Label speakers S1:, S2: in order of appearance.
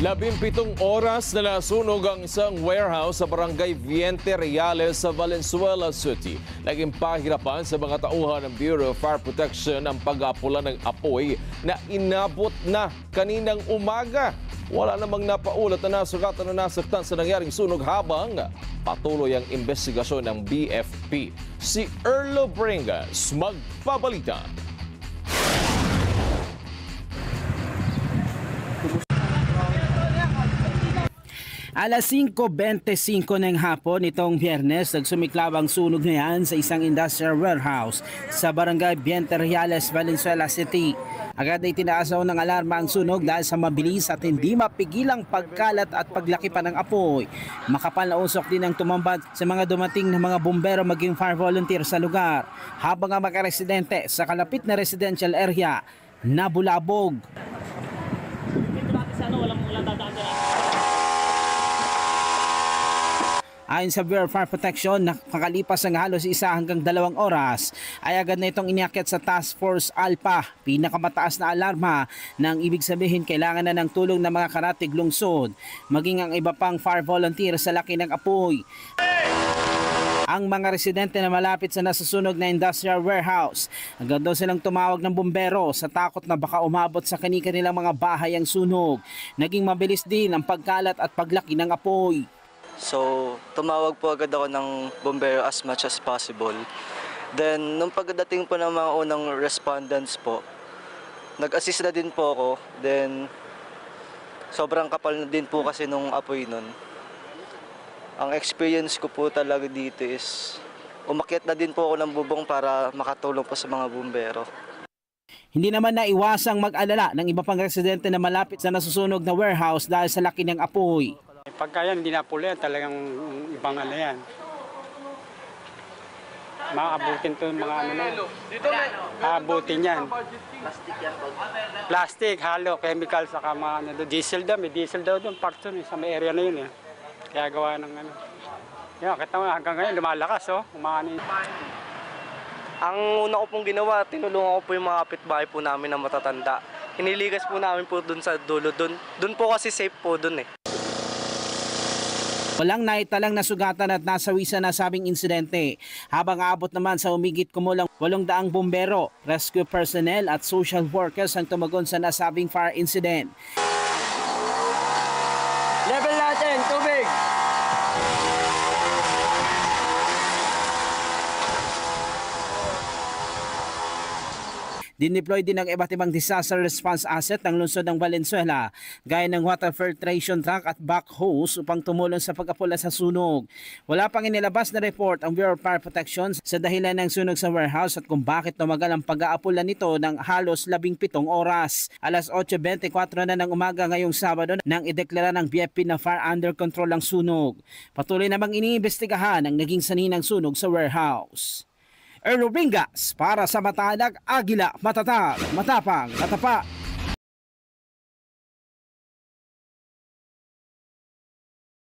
S1: 17 oras na nasunog ang isang warehouse sa barangay Viente Reales sa Valenzuela City. Naging pahirapan sa mga tauhan ng Bureau of Fire Protection ang pag-apula ng apoy na inabot na kaninang umaga. Wala namang napaulat na nasugatan na nasaktan sa nangyaring sunog habang patuloy ang investigasyon ng BFP. Si Erlo Bringas magpabalita.
S2: Alas 5:25 ng hapon nitong Biyernes, nagsumiklab ang sunog na yan sa isang industrial warehouse sa barangay Viente Reales, Valenzuela City. Agad ay tinaasaw ng alarma ang sunog dahil sa mabilis at hindi mapigilang pagkalat at paglaki pa ng apoy. Makapal na usok din ang tumambad sa mga dumating na mga bumbero maging fire volunteer sa lugar. Habang ang mga residente sa kalapit na residential area nabulabog. Ayon sa Bureau of Fire Protection, nakakalipas ng halos 1 hanggang 2 oras ay agad na itong iniakyat sa Task Force Alpha, pinakamataas na alarma nang ibig sabihin kailangan na ng tulong ng mga karatig lungsod, maging ang iba pang fire volunteer sa laki ng apoy. Ang mga residente na malapit sa nasusunog na industrial warehouse, agad daw silang tumawag ng bumbero sa takot na baka umabot sa kanilang mga bahay ang sunog. Naging mabilis din ang pagkalat at paglaki ng apoy.
S3: So, tumawag po agad ako ng bombero as much as possible. Then, nung pagdating po ng mga unang respondents po, nag-assist na din po ako. Then, sobrang kapal na din po kasi nung apoy nun. Ang experience ko po talaga dito is, umakyat na din po ako ng bubong para makatulong po sa mga bombero.
S2: Hindi naman naiwasang mag-alala ng iba pang residente na malapit sa nasusunog na warehouse dahil sa laki ng apoy.
S4: Pagka yan, hindi na pula yan, talagang ibang ano yan. Maabutin to mga ano na yan. Aabutin yan. Plastic, halo, chemical, saka mga ano, diesel daw. May diesel daw doon, part doon, sa may area na yun. Eh. Kaya gawa ng ano. Yan, kita mo, hanggang ngayon, lumalakas, oh. Umani.
S3: Ang una ko pong ginawa, tinulungan ko po yung mga kapitbahay po namin na matatanda. Hiniligas po namin po doon sa dulo doon. Doon po kasi safe po doon eh.
S2: Walang naitalang nasugatan at nasawi sa nasabing insidente, habang aabot naman sa umigit kumulang 800 bumbero, rescue personnel at social workers ang tumagon sa nasabing fire incident.
S3: Level natin, tubig!
S2: Dineploy din ang iba't ibang disaster response asset ng lungsod ng Valenzuela, gaya ng water filtration truck at backhoes upang tumulong sa pag-apula sa sunog. Wala pang inilabas na report ang Bureau of Fire Protection sa dahilan ng sunog sa warehouse at kung bakit tumagal ang pag-aapula nito ng halos 17 oras. Alas 8:24 na ng umaga ngayong Sabado nang ideklara ng BFP na fire under control ang sunog. Patuloy namang iniimbestigahan ang naging saninang sunog sa warehouse. Erlo Bringas para sa Matalag Agila, matatag, matapang, matapat.